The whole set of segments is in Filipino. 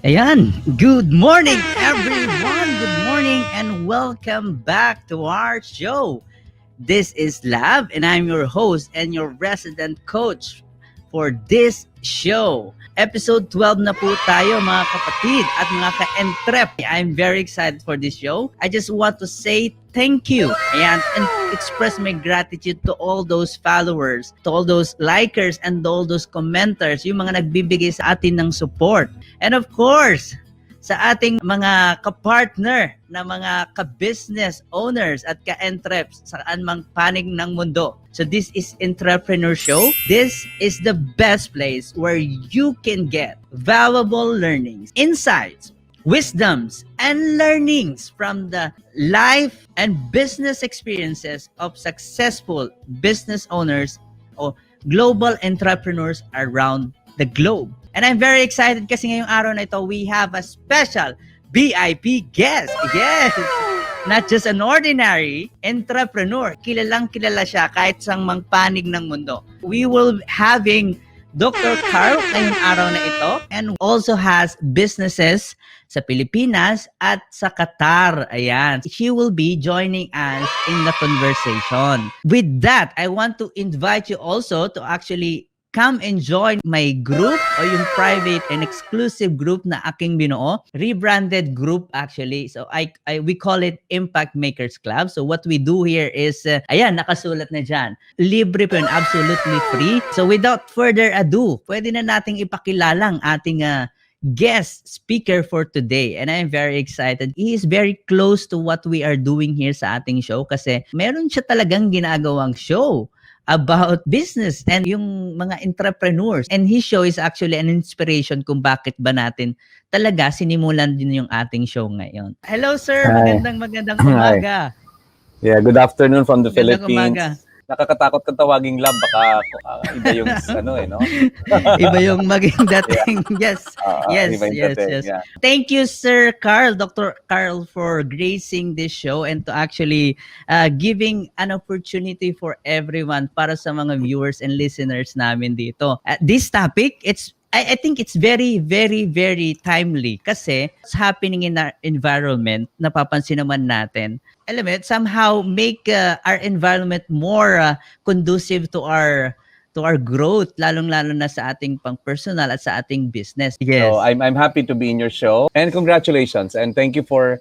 Ayan, good morning everyone! Good morning and welcome back to our show. This is Lab and I'm your host and your resident coach for this show. Episode 12 na po tayo mga kapatid at mga ka-entrep. I'm very excited for this show. I just want to say thank you and express my gratitude to all those followers, to all those likers and all those commenters, yung mga nagbibigay sa atin ng support. And of course, sa ating mga kapartner na mga ka-business owners at ka-entreps saan mang panig ng mundo. So this is Entrepreneur Show. This is the best place where you can get valuable learnings, insights, wisdoms, and learnings from the life and business experiences of successful business owners or global entrepreneurs around the globe. And I'm very excited kasi ngayong araw na ito, we have a special VIP guest. Yes! Not just an ordinary entrepreneur. Kilalang kilala siya kahit sang mangpanig ng mundo. We will having Dr. Carl ngayong araw na ito and also has businesses sa Pilipinas at sa Qatar. Ayan. She will be joining us in the conversation. With that, I want to invite you also to actually come and join my group o yung private and exclusive group na aking binuo. Rebranded group actually. So we call it Impact Makers Club. So what we do here is, ayan, nakasulat na dyan. Libre po yun, absolutely free. So without further ado, pwede na nating ipakilalang ating guest speaker for today. And I'm very excited. He is very close to what we are doing here sa ating show kasi meron siya talagang ginagawang show about business and yung mga entrepreneurs. And his show is actually an inspiration kung bakit ba natin talaga sinimulan din yung ating show ngayon. Hello sir, Hi. magandang umaga. Yeah, good afternoon from the Magandang Philippines. umaga. Nakakatakot kang tawaging lab, baka iba yung no? Iba yung maging dating. Yes. Iba yung dating, yeah. Thank you, Sir Carl, Dr. Carl, for gracing this show and to actually giving an opportunity for everyone para sa mga viewers and listeners namin dito. This topic, I think it's very, very, very timely kasi what's happening in our environment, napapansin naman natin, alam mo, somehow make our environment more conducive to our growth, lalong-lalo na sa ating pang-personal at sa ating business. Yes. So I'm happy to be in your show and congratulations and thank you for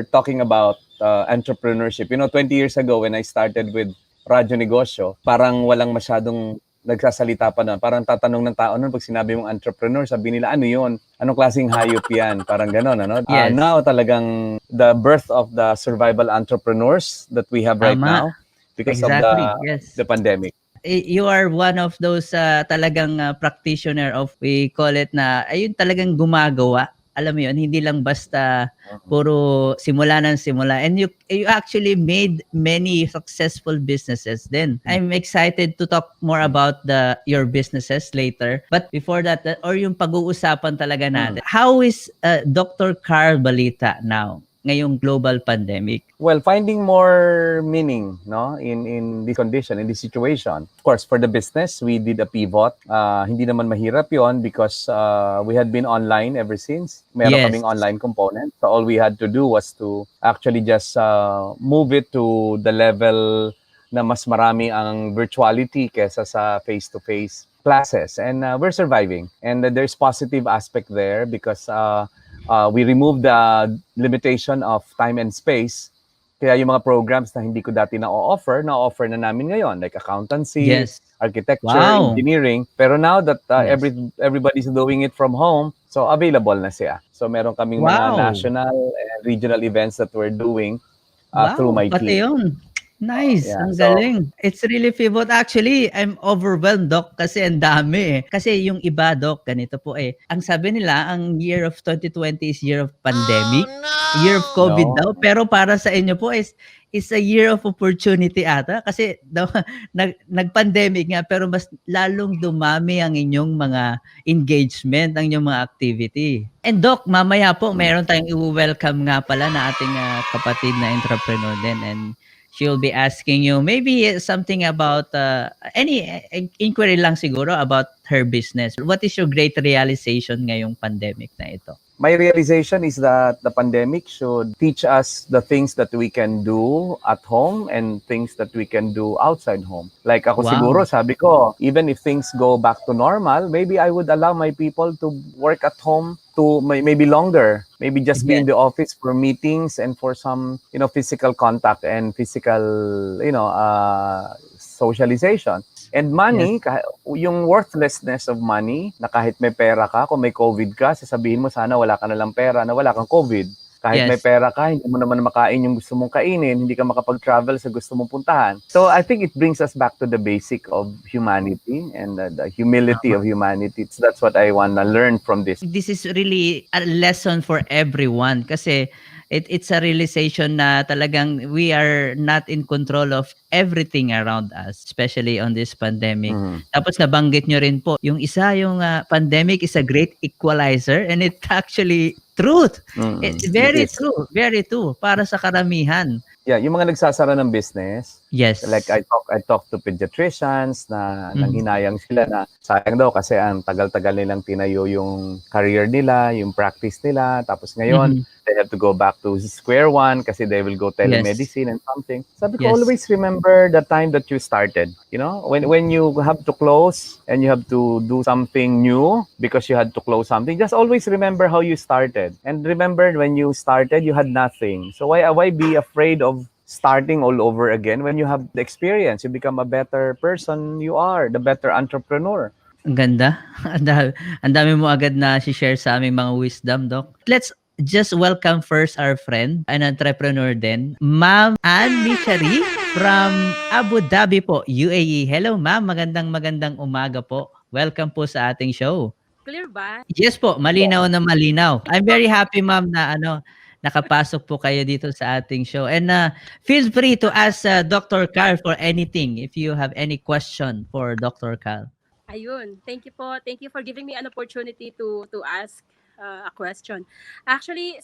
talking about entrepreneurship. 20 years ago when I started with Radyo Negosyo, parang walang masyadong nagsasalita pa na. Parang tatanong ng tao nun pag sinabi mong entrepreneur, sabi nila, ano yun? Anong klaseng hayop yan? Parang gano'n, ano? Yes. Now talagang the birth of the survival entrepreneurs that we have right now because of the pandemic. You are one of those talagang practitioner of, we call it na, ayun talagang gumagawa. Alam mo yun, hindi lang basta puro simula ng simula. And you actually made many successful businesses then. I'm excited to talk more about your businesses later. But before that, or yung pag-uusapan talaga natin, how is Dr. Carl Balita now? Ngayong global pandemic? Well, finding more meaning, no, in this condition, in this situation. Of course, for the business, we did a pivot. Hindi naman mahirap yon because we had been online ever since. Meron kaming online component. So all we had to do was to actually just move it to the level na mas marami ang virtuality kesa sa face-to-face classes. And we're surviving. And there's positive aspect there because we removed the limitation of time and space. Kaya yung mga programs na hindi ko dati na-offer na namin ngayon. Like accountancy, architecture, engineering. Pero now that everybody's doing it from home, so available na siya. So meron kaming mga national and regional events that we're doing through my team. Yun. Nice, ang galing. It's really pivot. Actually, I'm overwhelmed, Doc, kasi ang dami eh. Kasi yung iba, Doc, ganito po eh. Ang sabi nila, ang year of 2020 is year of pandemic, year of COVID daw. Pero para sa inyo po is a year of opportunity ata. Kasi nag-pandemic nga, pero mas lalong dumami ang inyong mga engagement, ang inyong mga activity. And Doc, mamaya po, meron tayong i-welcome nga pala na ating kapatid na entrepreneur din. And she'll be asking you maybe something about any inquiry lang siguro about her business. What is your great realization ngayong pandemic na ito? My realization is that the pandemic should teach us the things that we can do at home and things that we can do outside home. Like ako siguro, Wow. sabi ko, even if things go back to normal, maybe I would allow my people to work at home to maybe longer, maybe just be Yes. in the office for meetings and for some, physical contact and physical, socialization. And Yes. money, yung worthlessness of money, na kahit may pera ka, kung may COVID ka, sasabihin mo sana wala ka na lang pera na wala kang COVID. Kahit may Yes. pera ka, hindi mo naman makain yung gusto mong kainin, hindi ka makapag-travel sa gusto mong puntahan. So I think it brings us back to the basic of humanity and the humility of humanity. That's what I want to learn from this. This is really a lesson for everyone kasi it's a realization na talagang we are not in control of everything around us, especially on this pandemic. Mhm. Tapos nabanggit nyo rin po, yung pandemic is a great equalizer and it's actually truth. It Very is. true, very true para sa karamihan. Yeah, yung mga nagsasara ng business, Yes. like I talk to pediatricians na Mhm. nanghinayang sila na sayang daw kasi ang tagal-tagal nilang tinayo yung career nila, yung practice nila, tapos ngayon Mhm. they have to go back to square one kasi they will go Yes. telemedicine and something. Sabi ko, Yes. always remember the time that you started. When you have to close and you have to do something new because you had to close something, just always remember how you started. And remember when you started, you had nothing. So why be afraid of starting all over again when you have the experience? You become a better person you are, the better entrepreneur. Ang ganda. Ang dami mo agad na share sa aming mga wisdom, Doc. Let's just welcome first our friend, an entrepreneur din, Ma'am Ann Mishari from Abu Dhabi po, UAE. Hello, Ma'am. Magandang umaga po. Welcome po sa ating show. Clear ba? Yes po, malinaw na malinaw. I'm very happy, Ma'am, na nakapasok po kayo dito sa ating show. And feel free to ask Dr. Carl for anything if you have any question for Dr. Carl. Ayun. Thank you po. Thank you for giving me an opportunity to ask a question. Actually,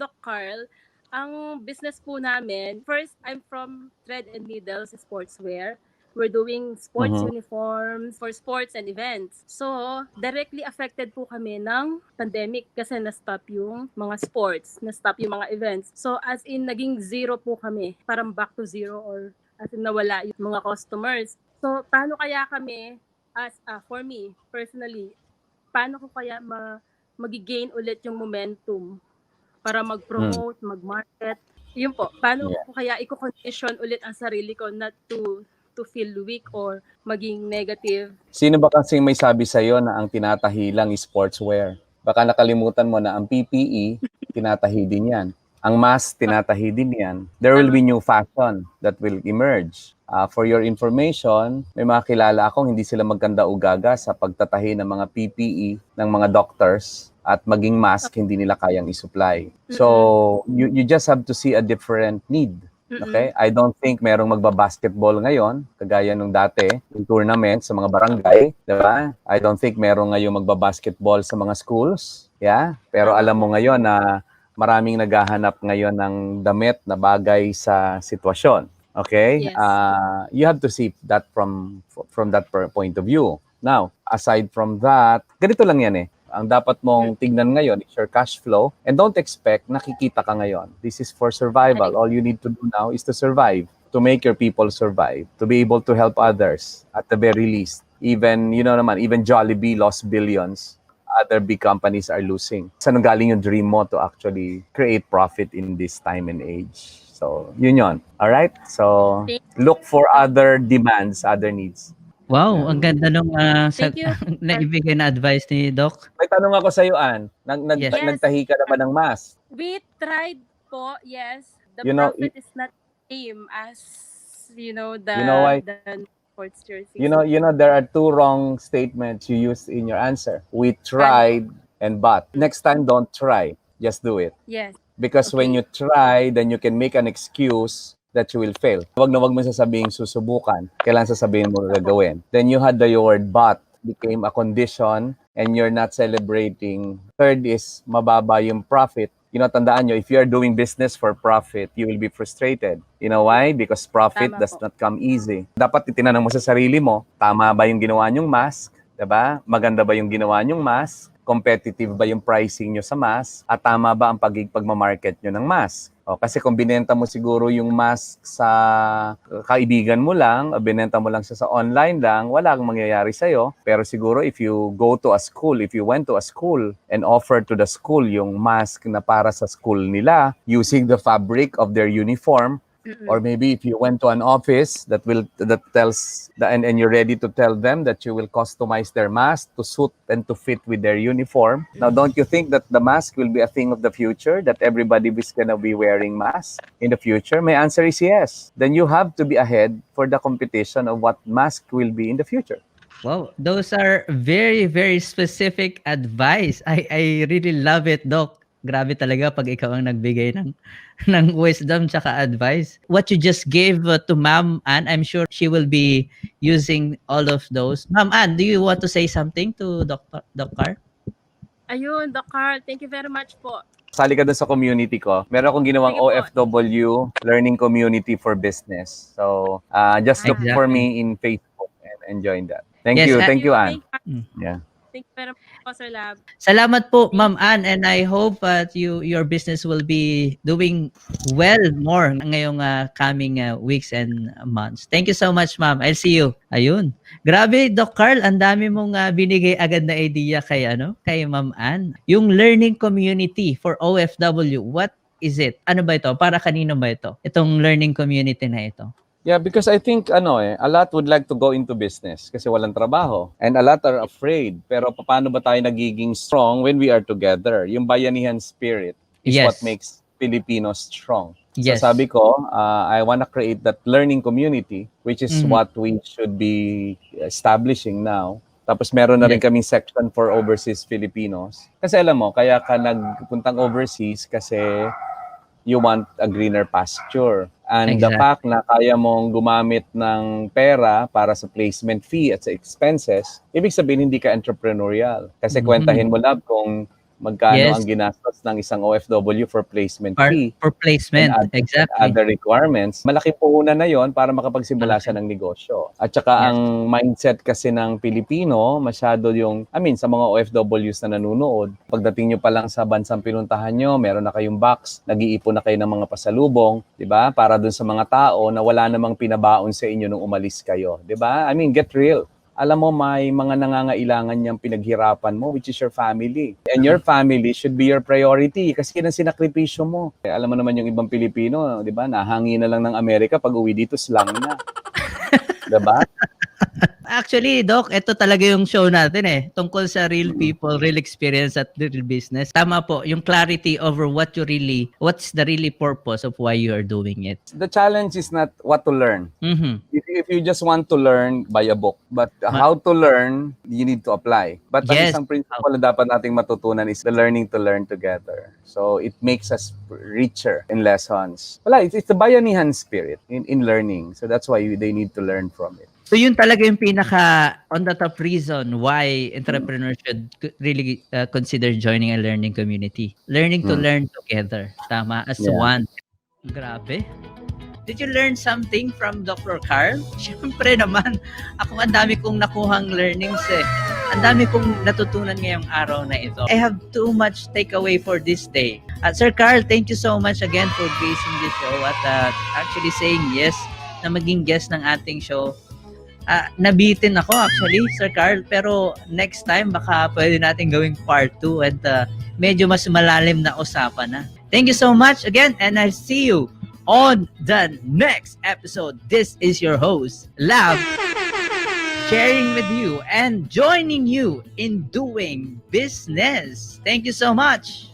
Doc Carl, ang business po namin, first, I'm from Thread and Needles Sportswear. We're doing sports uniforms for sports and events. So, directly affected po kami ng pandemic kasi na-stop yung mga sports, na-stop yung mga events. So, as in, naging zero po kami. Parang back to zero or as in nawala yung mga customers. So, paano kaya kami, for me, personally, paano ko kaya mag-gain ulit yung momentum para mag-promote, mag-market? Yun po, paano ko kaya i-condition ulit ang sarili ko not to feel weak or maging negative? Sino ba kasing may sabi sa'yo na ang tinatahi lang is sportswear? Baka nakalimutan mo na ang PPE, tinatahi din yan. Ang mask, tinatahi din yan. There will be new fashion that will emerge. For your information, may mga kilala akong hindi sila magkanda-ugaga sa pagtatahi ng mga PPE ng mga doctors at maging mask hindi nila kayang isupply. So, you just have to see a different need. Okay? I don't think merong magbabasketball ngayon, kagaya nung dati, yung tournament sa mga barangay, diba? I don't think merong ngayon magbabasketball sa mga schools, yeah? Pero alam mo ngayon na maraming naghahanap ngayon ng damit na bagay sa sitwasyon. Okay? Yes. You have to see that from that point of view. Now, aside from that, ganito lang yan eh. Ang dapat mong tignan ngayon is your cash flow and don't expect nakikita ka ngayon. This is for survival. All you need to do now is to survive, to make your people survive, to be able to help others at the very least. Even, even Jollibee lost billions. Other big companies are losing. Saan galing yung dream mo to actually create profit in this time and age? So, yun. All right? So, look for other demands, other needs. Wow, ang ganda nung Thank you. naibigay na advice ni Doc. May tanong ako sa iyo, Ann. Yes. Nagtahi ka naman ng mask? We tried po, yes. The You know, profit is not same as, the You know why? the sports jersey. You know, there are two wrong statements you used in your answer. We tried and but. Next time, don't try. Just do it. Yes. Because when you try, then you can make an excuse that you will fail. Wag na wag mo sasabihin susubukan. Kailangan sasabihin mo gagawin. Then you had the word but became a condition and you're not celebrating. Third is mababa yung profit. Tandaan nyo, if you are doing business for profit, you will be frustrated. You know why? Because profit does not come easy. Dapat itinanong mo sa sarili mo, tama ba yung ginawa nyong mask? Diba? Maganda ba yung ginawa nyong mask? competitive ba yung pricing nyo sa mask at tama ba ang pagmamarket nyo ng mask. Kasi kung binenta mo siguro yung mask sa kaibigan mo lang, o binenta mo lang siya sa online lang, wala kang mangyayari sa'yo. Pero siguro if you go to a school, if you went to a school and offer to the school yung mask na para sa school nila using the fabric of their uniform, or maybe if you went to an office that tells and you're ready to tell them that you will customize their mask to suit and to fit with their uniform. Now, don't you think that the mask will be a thing of the future, that everybody is gonna be wearing masks in the future? My answer is yes. Then you have to be ahead for the competition of what mask will be in the future. Wow, those are very, very specific advice. I really love it, Doc. Grabe talaga pag ikaw ang nagbigay ng wisdom tsaka advice. What you just gave to Ma'am Ann, I'm sure she will be using all of those. Ma'am Ann, do you want to say something to Doc Carl? Ayun, Doc Carl, thank you very much po. Sali ka dun sa community ko. Meron akong ginawang OFW Learning Community for Business. So, just look for me in Facebook and join that. Thank you, Ann. Yeah. Thank you very much po, Sir Lab. Salamat po, Ma'am Ann, and I hope that your business will be doing well more ngayong coming weeks and months. Thank you so much, Ma'am. I'll see you. Ayun. Grabe, Doc Carl, ang dami mong binigay agad na idea kay Ma'am Ann. Yung learning community for OFW, what is it? Ano ba ito? Para kanino ba ito? Itong learning community na ito. Yeah, because I think a lot would like to go into business kasi walang trabaho and a lot are afraid. Pero paano ba tayo nagiging strong when we are together? Yung bayanihan spirit is what makes Filipinos strong. Yes. So sabi ko, I want to create that learning community, which is what we should be establishing now. Tapos meron na rin kaming section for overseas Filipinos. Kasi alam mo, kaya ka nagpuntang overseas kasi you want a greener pasture. And the fact na kaya mong gumamit ng pera para sa placement fee at sa expenses, ibig sabihin hindi ka entrepreneurial. Kasi kwentahin mo lang kung magkano ang ginastos ng isang OFW for placement fee. For placement, other requirements. Malaki puhunan na yon para makapagsimula siya ng negosyo. At saka ang mindset kasi ng Pilipino, masyado sa mga OFWs na nanonood, pagdating nyo pa lang sa bansang pinuntahan nyo, meron na kayong box, nag-iipon na kayo ng mga pasalubong, di ba? Para dun sa mga tao na wala namang pinabaon sa inyo nung umalis kayo. Di ba? Get real. Alam mo, may mga nangangailangan niyang pinaghirapan mo, which is your family. And your family should be your priority kasi yun ang sinakripisyo mo. Alam mo naman yung ibang Pilipino, di ba? Nahangi na lang ng Amerika, pag uwi dito, slang na. Di ba? Actually, Doc, ito talaga yung show natin tungkol sa real people, real experience at real business. Tama po, yung clarity over what's the really purpose of why you are doing it. The challenge is not what to learn. If you just want to learn, buy a book. But how to learn, you need to apply. But ang isang principle na dapat nating matutunan is the learning to learn together. So it makes us richer in lessons. It's the bayanihan spirit in learning. So that's why they need to learn from it. So yun talaga yung pinaka on the top reason why entrepreneurs should really consider joining a learning community. Learning to learn together. Tama, as one. Grabe. Did you learn something from Dr. Carl? Siyempre naman, ako ang dami kong nakuhang learnings Ang dami kong natutunan ngayong araw na ito. I have too much takeaway for this day. Sir Carl, thank you so much again for gracing this show at actually saying yes na maging guest ng ating show. Nabitin ako actually, Sir Carl, pero next time baka pwede natin gawing part 2 at medyo mas malalim na usapan na. Thank you so much again and I'll see you on the next episode. This is your host, Lab, sharing with you and joining you in doing business. Thank you so much.